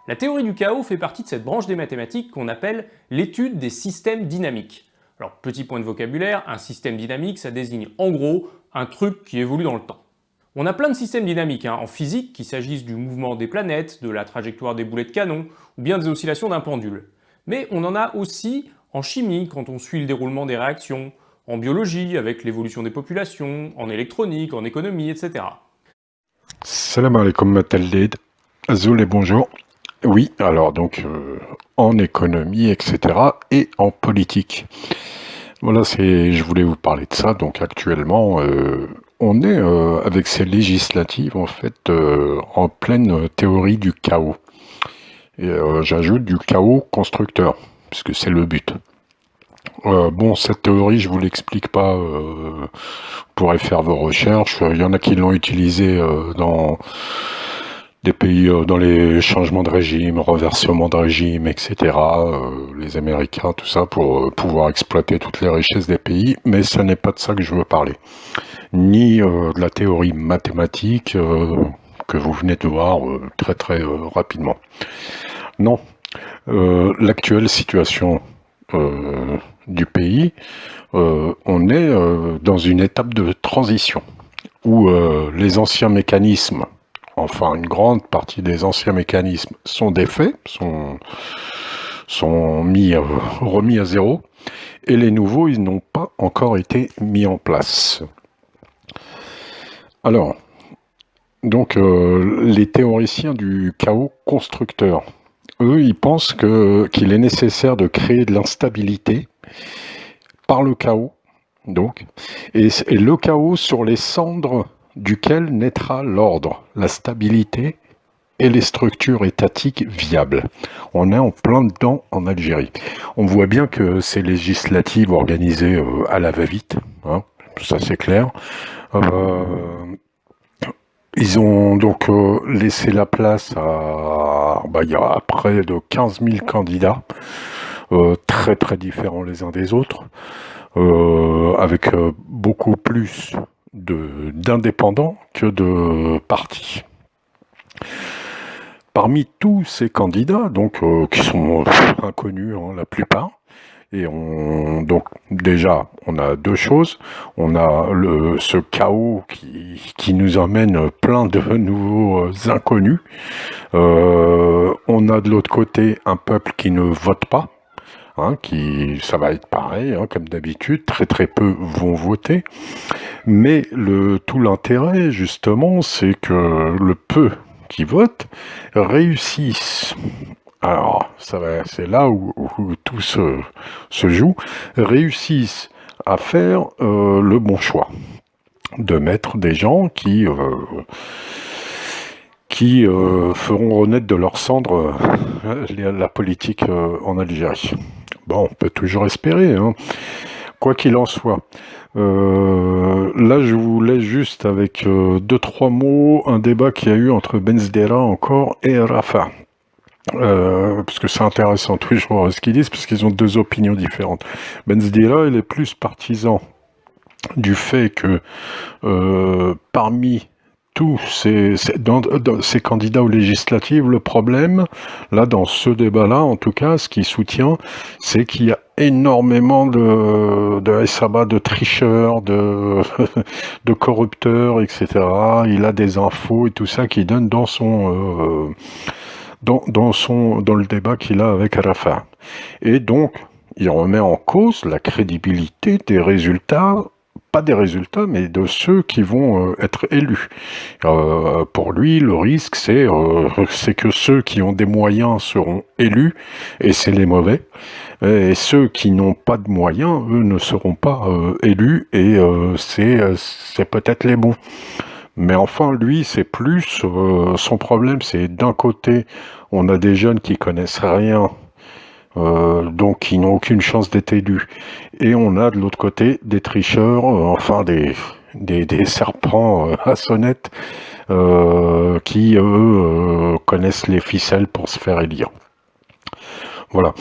La théorie du chaos fait partie de cette branche des mathématiques qu'on appelle l'étude des systèmes dynamiques. Alors, petit point de vocabulaire, un système dynamique, ça désigne en gros un truc qui évolue dans le temps. On a plein de systèmes dynamiques en physique, qu'il s'agisse du mouvement des planètes, de la trajectoire des boulets de canon, ou bien des oscillations d'un pendule. Mais on en a aussi en chimie, quand on suit le déroulement des réactions, en biologie, avec l'évolution des populations, en électronique, en économie, etc. Salam alaikum Matalded, Azul et bonjour. Oui, alors donc en économie, etc. et en politique. Voilà, je voulais vous parler de ça. Donc actuellement, on est avec ces législatives en fait en pleine théorie du chaos. Et j'ajoute du chaos constructeur, puisque c'est le but. Bon, cette théorie, je vous l'explique pas. Vous pourrez faire vos recherches. Il y en a qui l'ont utilisée dans des pays, dans les changements de régime, renversement de régime, etc. Les Américains, tout ça, pour pouvoir exploiter toutes les richesses des pays. Mais ce n'est pas de ça que je veux parler. Ni de la théorie mathématique que vous venez de voir très très rapidement. Non. L'actuelle situation du pays, on est dans une étape de transition où les anciens mécanismes, enfin une grande partie des anciens mécanismes sont défaits, sont remis à zéro, et les nouveaux, ils n'ont pas encore été mis en place. Alors, donc les théoriciens du chaos constructeur, eux, ils pensent qu'il est nécessaire de créer de l'instabilité par le chaos, donc, et le chaos sur les cendres duquel naîtra l'ordre, la stabilité et les structures étatiques viables. On est en plein dedans en Algérie. On voit bien que ces législatives organisées à la va-vite, hein, ça c'est clair. Ils ont donc laissé la place à... il y a près de 15 000 candidats, très très différents les uns des autres, avec beaucoup plus d'indépendants que de partis. Parmi tous ces candidats, donc qui sont inconnus la plupart, et donc déjà on a deux choses, on a ce chaos qui nous emmène plein de nouveaux inconnus, on a de l'autre côté un peuple qui ne vote pas, ça va être pareil, comme d'habitude, très très peu vont voter, mais tout l'intérêt justement c'est que le peu qui votent réussissent. Alors, c'est là où tout se joue, réussissent à faire le bon choix, de mettre des gens qui feront renaître de leur cendre la politique en Algérie. Bon, on peut toujours espérer, quoi qu'il en soit. Là, je vous laisse juste avec 2-3 mots, un débat qu'il y a eu entre Benzdera encore et Rafah. Parce que c'est intéressant toujours ce qu'ils disent, parce qu'ils ont deux opinions différentes. Benzdera, il est plus partisan du fait que parmi tous ces candidats aux législatives, le problème, là, dans ce débat-là, en tout cas, ce qu'il soutient, c'est qu'il y a énormément de SABA, de tricheurs, de corrupteurs, etc. Il a des infos et tout ça qu'il donne dans le débat qu'il a avec Rafah. Et donc, il remet en cause la crédibilité des résultats, pas des résultats, mais de ceux qui vont être élus. Pour lui, le risque, c'est que ceux qui ont des moyens seront élus, et c'est les mauvais. Et ceux qui n'ont pas de moyens, eux, ne seront pas élus, et c'est peut-être les bons. Mais enfin, lui, c'est plus... son problème, c'est d'un côté, on a des jeunes qui connaissent rien, donc qui n'ont aucune chance d'être élus. Et on a de l'autre côté des tricheurs, enfin des serpents à sonnette, qui, eux, connaissent les ficelles pour se faire élire. Voilà.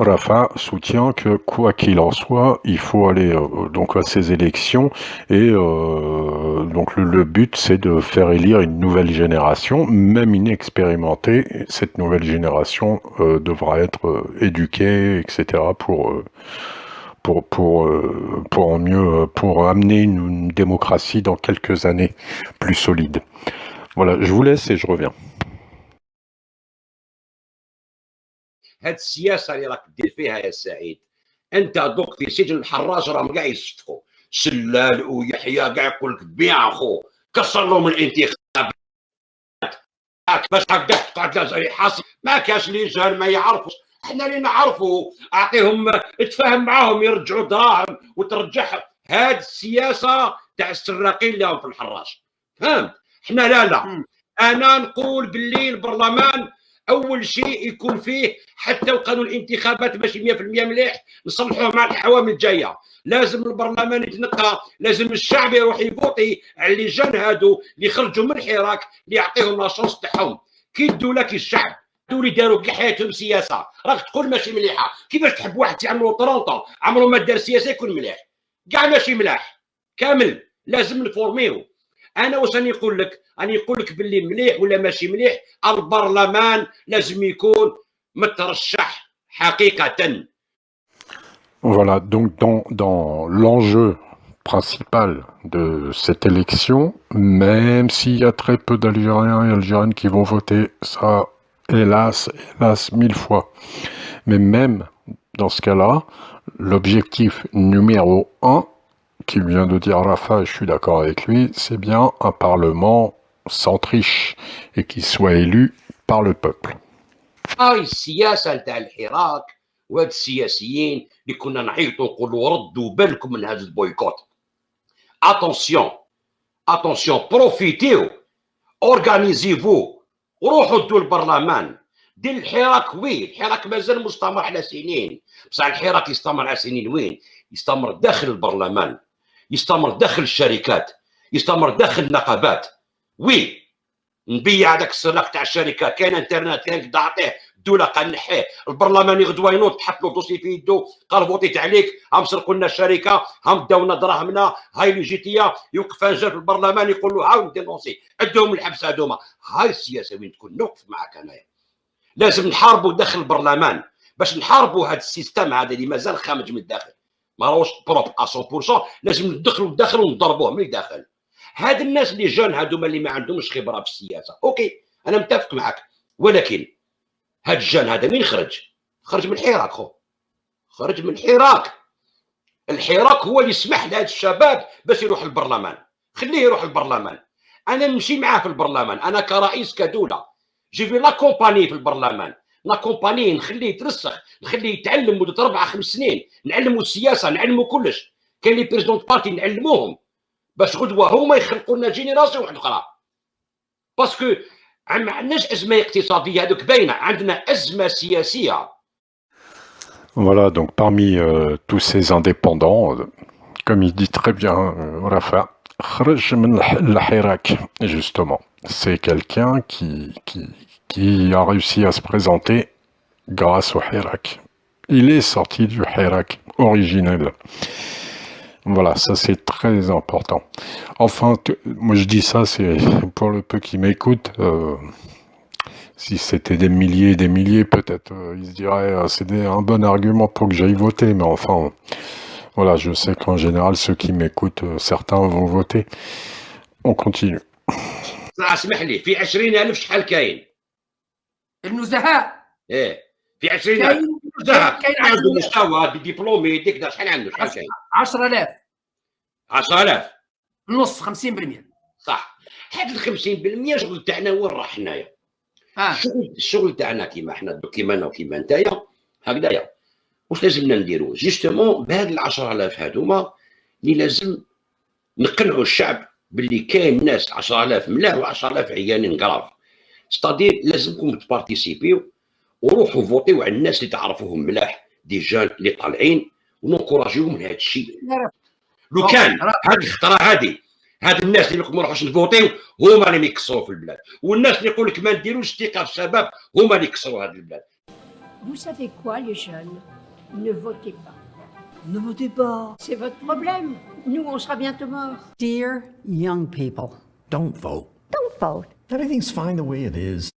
Rafa soutient que quoi qu'il en soit, il faut aller donc à ces élections et donc le but c'est de faire élire une nouvelle génération, même inexpérimentée. Cette nouvelle génération devra être éduquée, etc. pour mieux pour amener une démocratie dans quelques années plus solide. Voilà, je vous laisse et je reviens. هاد السياسه اللي راك دير فيها يا سعيد، انت دوك في سجن الحراج راهم كاع يصفقوا، سلال ويحيى كاع يقول لك بيان خو كسر لهم الانتخابات باش هكذا تقعد زي حاصل. ما كاش لي جان ما يعرفوش، احنا اللي نعرفوا اعطيهم اتفاهم معاهم يرجعوا دراهم وترجعها. هاد السياسه تاع السراقين اللي هم في الحراج، فهمت؟ احنا لا انا نقول باللي البرلمان اول شيء يكون فيه حتى وقانون الانتخابات ماشي 100% مليح نصلحوه مع العوامل الجايه. لازم البرلمان يتنقى، لازم الشعب يروح يفوتي على اللي جان هادو اللي خرجوا من الحراك اللي يعطيهم لاشونس تاعهم. كي الدوله كي الشعب اللي داروا كاع حياتهم سياسه راك تقول ماشي مليحه. كيفاش تحب واحد عمره 30 عمره ما دار سياسه يكون مليح؟ كاع ماشي ملاح كامل، لازم نفورميو. انا واش راني نقول لك؟ راني نقول لك باللي مليح ولا ماشي مليح البرلمان لازم يكون مترشح حقيقه. Voilà, donc dans l'enjeu principal de cette élection, même s'il y a très peu d'Algériens et Algériennes qui vont voter, ça, hélas, 1000 fois. Mais même dans ce cas-là, l'objectif numéro 1, qui vient de dire Rafa, et je suis d'accord avec lui, c'est bien un parlement sans triche et qui soit élu par le peuple. هاي السياسه نتاع الحراك وهاد السياسيين اللي كنا نعيطوا نقولوا ردوا بالكم من هذا البويكوت. اتونسيون بروفيتيو اورغانيزيفو وروحوا دوا البرلمان ديال الحراك. وين الحراك مازال مستمر على سنين، بصح الحراك يستمر على سنين وين؟ يستمر داخل البرلمان، يستمر داخل الشركات، يستمر داخل النقابات. وي نبيع هذاك السلاح تاع الشركه، كاين انترنت، كاين كدا عطيه الدوله قال نحيه. البرلمان غدوه ينوض تحط له دوسي في يدو قال فوتيت عليك، هم سرقوا لنا الشركه، هم داو لنا دراهمنا، هاي ليجيتيه. يوقف جا في البرلمان يقول له هاو دينونسي عندهم الحبس هذوما. هاي السياسه وين تكون؟ نوقف معك انايا. لازم نحاربوا داخل البرلمان باش نحاربوا هذا السيستم هذا اللي مازال خامج من الداخل، ما راهوش بروب 100%. لازم ندخلوا للداخل ونضربوه من الداخل. هاد الناس اللي جان هادوما اللي ما عندهمش خبره في السياسه، اوكي انا متفق معك، ولكن هاد الجان هذا مين خرج؟ خرج من الحراك خو، خرج من الحراك. الحراك هو اللي يسمح لهاد الشباب باش يروح البرلمان. خليه يروح البرلمان، انا نمشي معاه في البرلمان، انا كرئيس كدوله جي في لاكومباني في البرلمان، لاكومباني نخليه يترسخ، نخليه يتعلم مده 4-5 سنين، نعلموا السياسه، نعلموا كلش. كاين لي بريزيدون بارتي نعلموهم باش غدوه هما يخلقوا لنا جينيراسيون واحده اخرى. باسكو ما عندناش ازمه اقتصاديه هذوك باينه، عندنا ازمه سياسيه. Voilà, donc parmi tous ces indépendants, comme il dit très bien Rafa, خرج من الحراك, justement. C'est quelqu'un qui a réussi à se présenter grâce au Hirak. Il est sorti du Hirak originel. Voilà, ça c'est très important. Enfin, moi je dis ça, c'est pour le peu qui m'écoute. Si c'était des milliers, peut-être ils se diraient c'est un bon argument pour que j'aille voter. Mais enfin, voilà, je sais qu'en général, ceux qui m'écoutent, certains vont voter. On continue. اسمح لي، في 20,000 شحال كاين؟ النزهاء في 20,000 نزهاء عنده مستوى دبلومي ديك شحال عنده؟ شحال كاين؟ 10,000 10,000 نص 50%. صح. هاد ال 50% شغل تاعنا وين راح حنايا؟ الشغل تاعنا كيما حنا كيما انا وكيما نتايا هكذايا. واش لازمنا نديرو؟ جوستومون بهاد ال 10,000 هادوما اللي لازم نقنعوا الشعب باللي كاين ناس 10,000 ملاح و10,000 عيانين كراف. ستادير لازمكم تبارتيسيبيو وروحوا فوتيو على الناس اللي تعرفوهم ملاح، دي جان اللي طالعين، وننكوراجيوهم لهذا الشيء. لو كان هاد الخطره هاد الناس اللي ما نروحوش نفوتيو هما اللي يكسروا في البلاد، والناس اللي يقول لك ما نديروش ثقه في الشباب هما اللي يكسروا هاد البلاد. Vous savez quoi, les jeunes? Ne votez pas. Ne votez pas. C'est votre problème. Nous, on sera bientôt morts. Dear young people, Don't vote. Don't vote. Everything's fine the way it is.